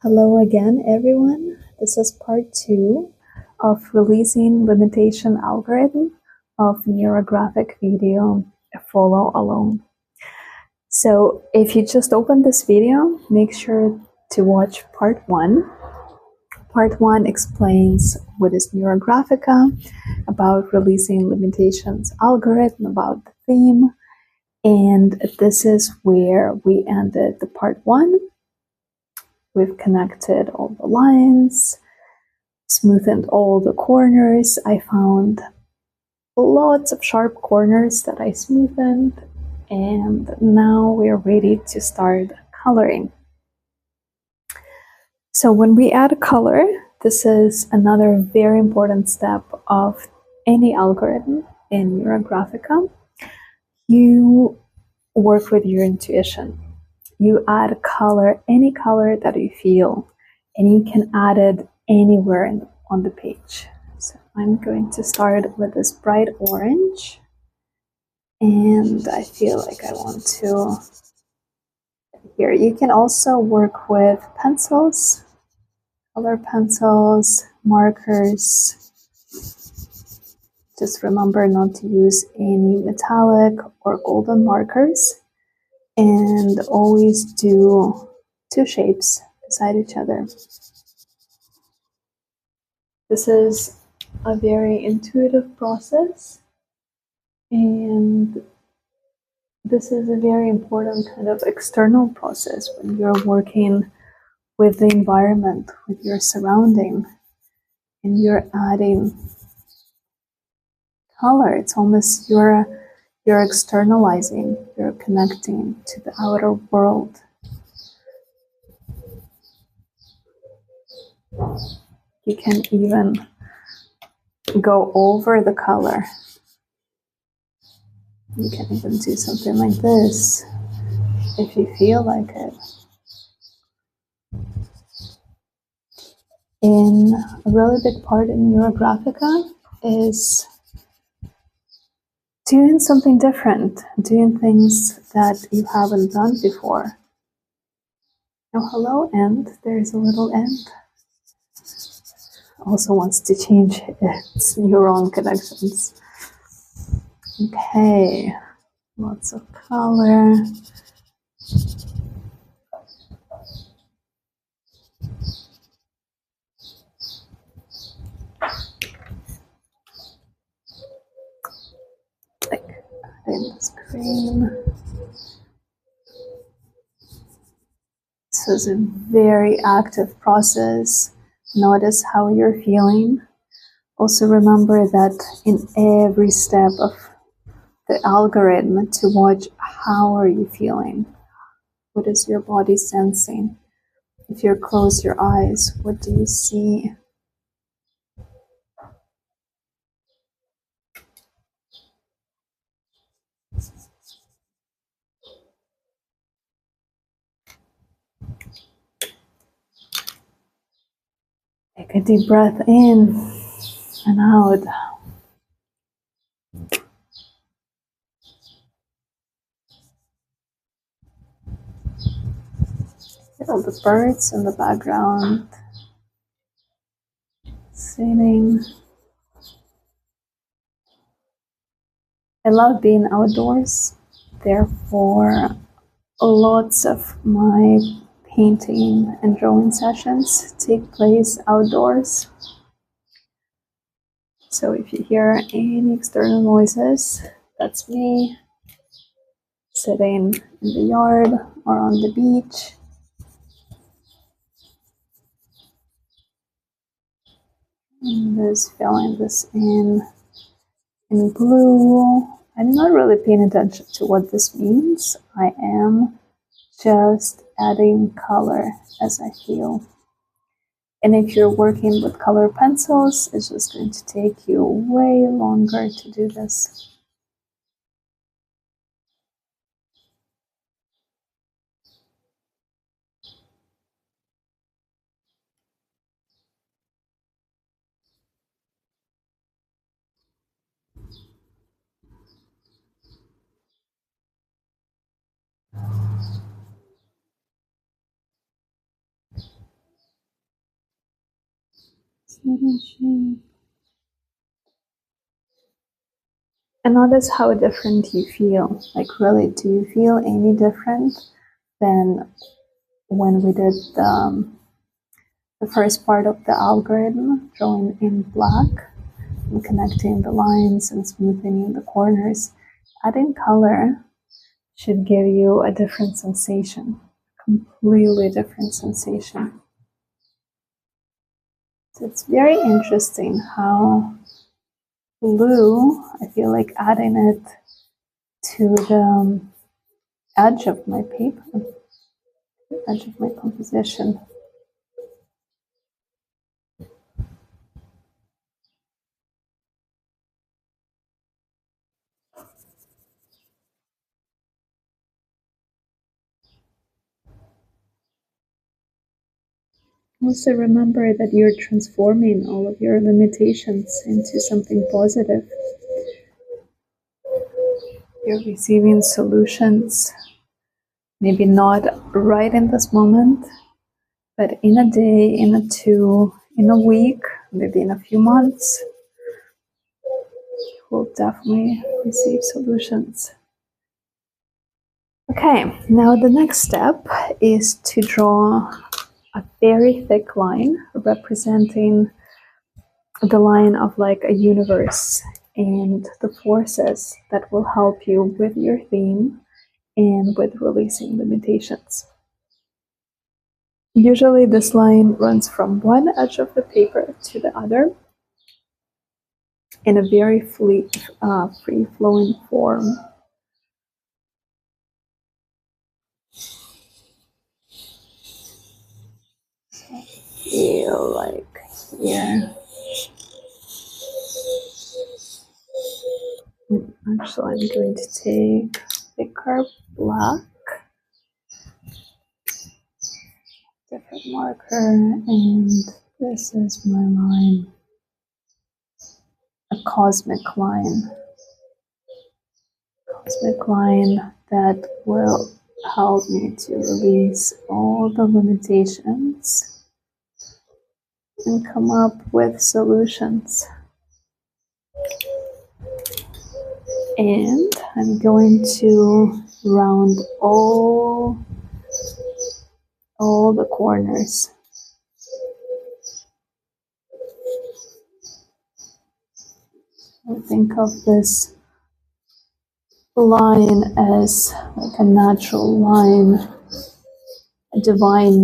Hello again, everyone. This is part 2 of releasing limitation algorithm of NeuroGraphic video follow along. So if you just opened this video, make sure to watch part 1. Part 1 explains what is NeuroGraphica, about releasing limitations algorithm, about the theme, and this is where we ended the part 1. We've connected all the lines, smoothened all the corners. I found lots of sharp corners that I smoothened, and now we're ready to start coloring. So when we add color, this is another very important step of any algorithm in NeuroGraphica. You work with your intuition. You add color, any color that you feel, and you can add it anywhere on the page. So I'm going to start with this bright orange, and I feel like I want to, here you can also work with pencils, color pencils, markers. Just remember not to use any metallic or golden markers, and always do 2 shapes beside each other. This is a very intuitive process, and this is a very important kind of external process when you're working with the environment, with your surrounding, and you're adding color. It's almost you're externalizing, you're connecting to the outer world. You can even go over the color. You can even do something like this if you feel like it. And a really big part in NeuroGraphica is doing something different, doing things that you haven't done before. Oh, hello, and there's a little ant. Also wants to change its neuron connections. Okay, lots of color. Like adding this green. This is a very active process. Notice how you're feeling. Also remember that in every step of the algorithm to watch how are you feeling. What is your body sensing? If you close your eyes, what do you see? Take a deep breath in and out. Feel the birds in the background singing. I love being outdoors, therefore lots of my painting and drawing sessions take place outdoors. So if you hear any external noises, that's me sitting in the yard or on the beach. And just filling this in blue. I'm not really paying attention to what this means. I am just adding color as I feel. And if you're working with color pencils, it's just going to take you way longer to do this. little shape. And notice how different you feel. Like, really, do you feel any different than when we did the first part of the algorithm, drawing in black and connecting the lines and smoothing the corners? Adding color should give you a different sensation, completely different sensation. So it's very interesting how blue, I feel like adding it to the edge of my paper, the edge of my composition. Also remember that you're transforming all of your limitations into something positive. You're receiving solutions, maybe not right in this moment, but in a day, in a two, in a week, maybe in a few months, you will definitely receive solutions. Okay, now the next step is to draw a very thick line representing the line of like a universe and the forces that will help you with your theme and with releasing limitations. Usually this line runs from one edge of the paper to the other in a very free-flowing form. So I feel like here. Actually, I'm going to take thicker black, different marker, and this is my line, a cosmic line that will help me to release all the limitations and come up with solutions. And I'm going to round all the corners. I think of this line as like a natural line, a divine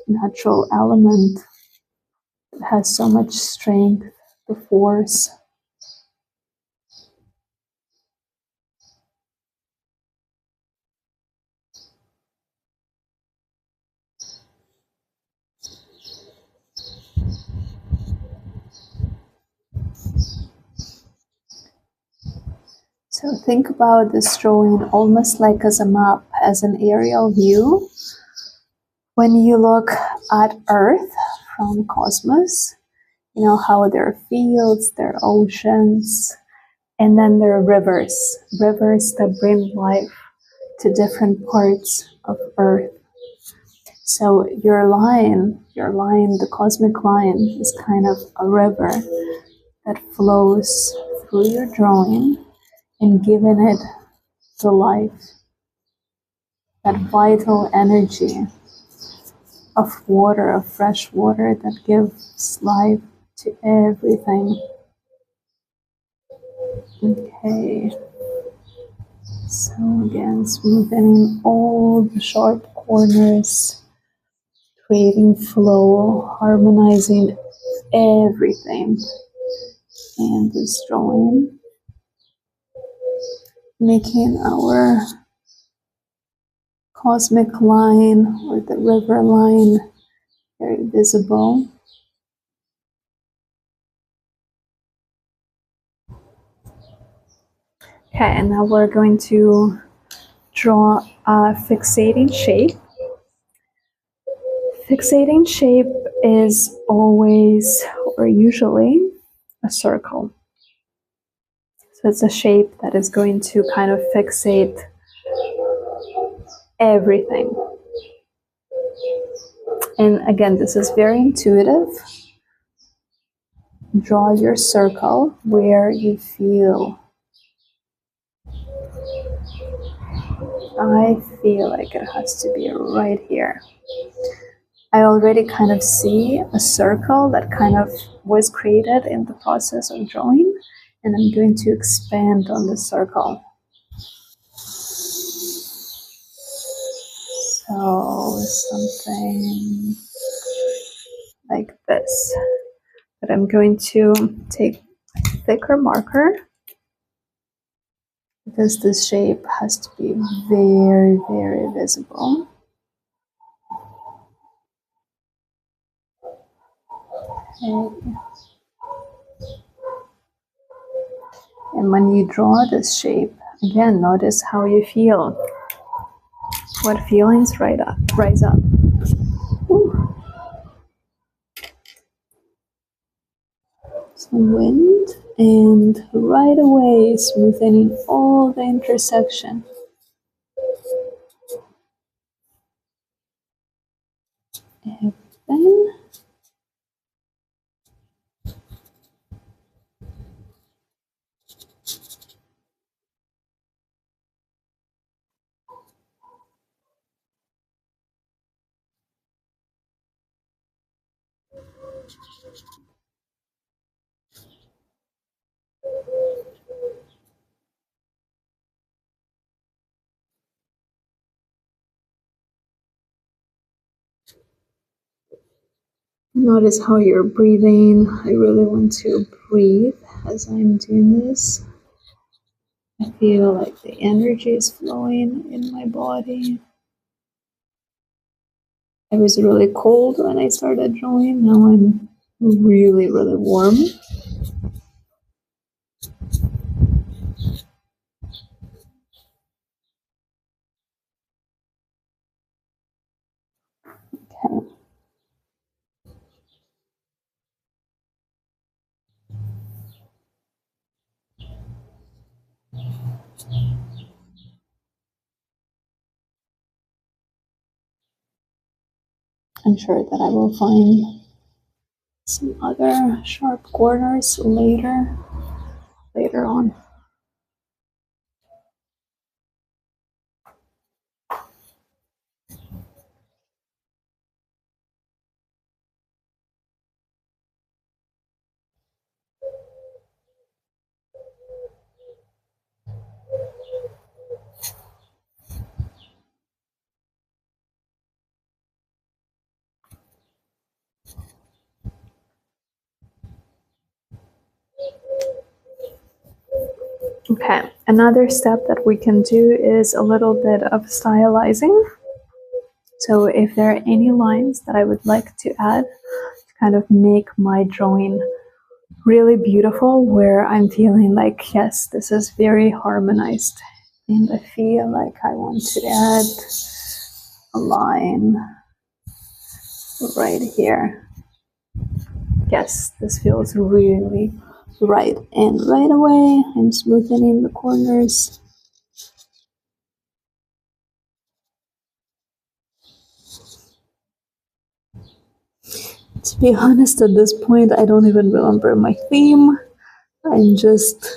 natural element that has so much strength, the force. So think about this drawing almost like as a map, as an aerial view. When you look at Earth from cosmos, you know how there are fields, there are oceans, and then there are rivers that bring life to different parts of Earth. So your line, the cosmic line, is kind of a river that flows through your drawing and giving it the life, that vital energy of water, of fresh water that gives life to everything. Okay, so again, smoothing all the sharp corners, creating flow, harmonizing everything in this drawing, making our cosmic line or the river line very visible. Okay, and now we're going to draw a fixating shape. Fixating shape is always or usually a circle. So it's a shape that is going to kind of fixate everything. And again, this is very intuitive. Draw your circle where you feel. I feel like it has to be right here. I already kind of see a circle that kind of was created in the process of drawing, and I'm going to expand on the circle. So something like this. But I'm going to take a thicker marker because this shape has to be very, very visible. Okay. And when you draw this shape, again, notice how you feel. What feelings rise up. Ooh. Some wind, and right away smoothing all the intersection. Everything. Notice how you're breathing. I really want to breathe as I'm doing this. I feel like the energy is flowing in my body. I was really cold when I started drawing. Now I'm really, really warm. Okay. I'm sure that I will find some other sharp corners later on. Okay, another step that we can do is a little bit of stylizing. So if there are any lines that I would like to add to kind of make my drawing really beautiful, where I'm feeling like, yes, this is very harmonized, and I feel like I want to add a line right here. Yes, this feels really right, and right away I'm smoothing the corners. To be honest, at this point, I don't even remember my theme. I'm just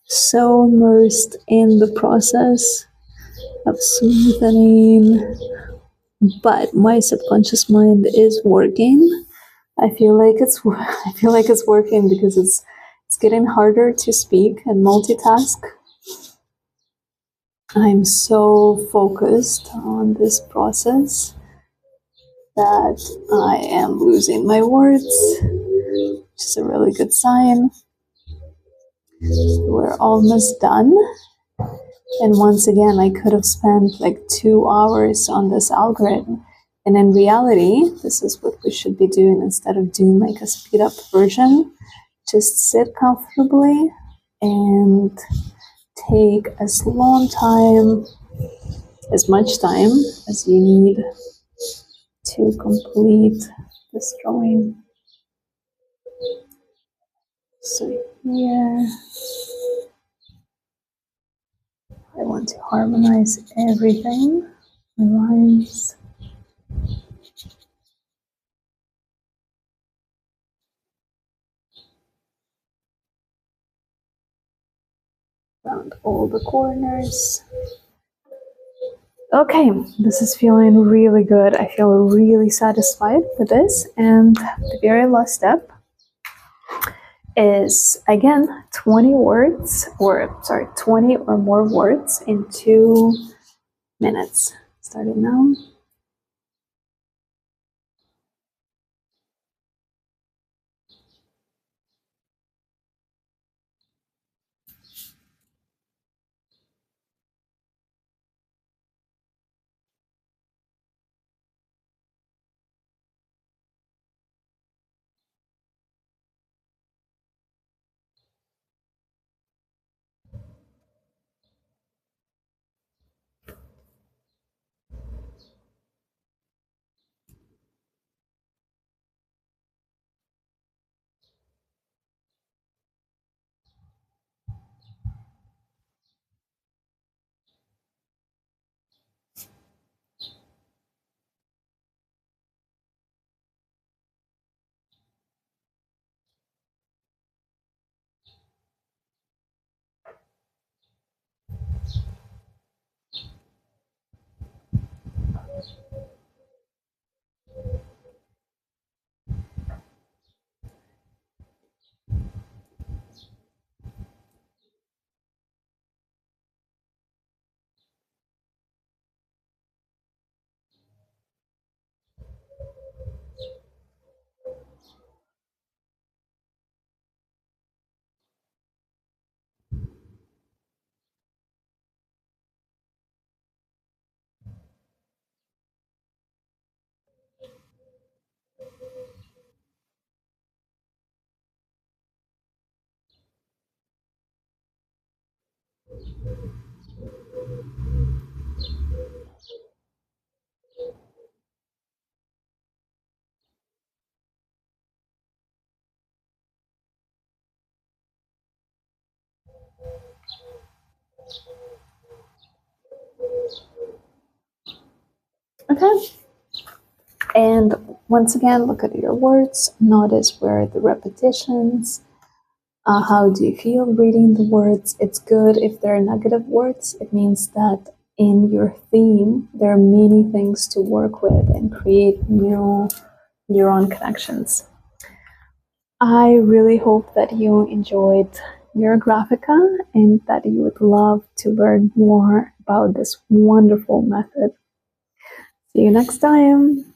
so immersed in the process of smoothing, but my subconscious mind is working. I feel like it's working because it's getting harder to speak and multitask. I'm so focused on this process that I am losing my words, which is a really good sign. We're almost done. And once again, I could have spent like 2 hours on this algorithm. And in reality, this is what we should be doing instead of doing like a speed up version. Just sit comfortably and take as much time as you need to complete this drawing. So here, I want to harmonize everything, my lines. around all the corners. Okay, this is feeling really good. I feel really satisfied with this. And the very last step is, again, 20 words, or sorry, 20 or more words in 2 minutes. Starting now. Okay. And once again, look at your words. Notice where the repetitions. How do you feel reading the words? It's good if they're negative words. It means that in your theme, there are many things to work with and create new neuron connections. I really hope that you enjoyed NeuroGraphica and that you would love to learn more about this wonderful method. See you next time.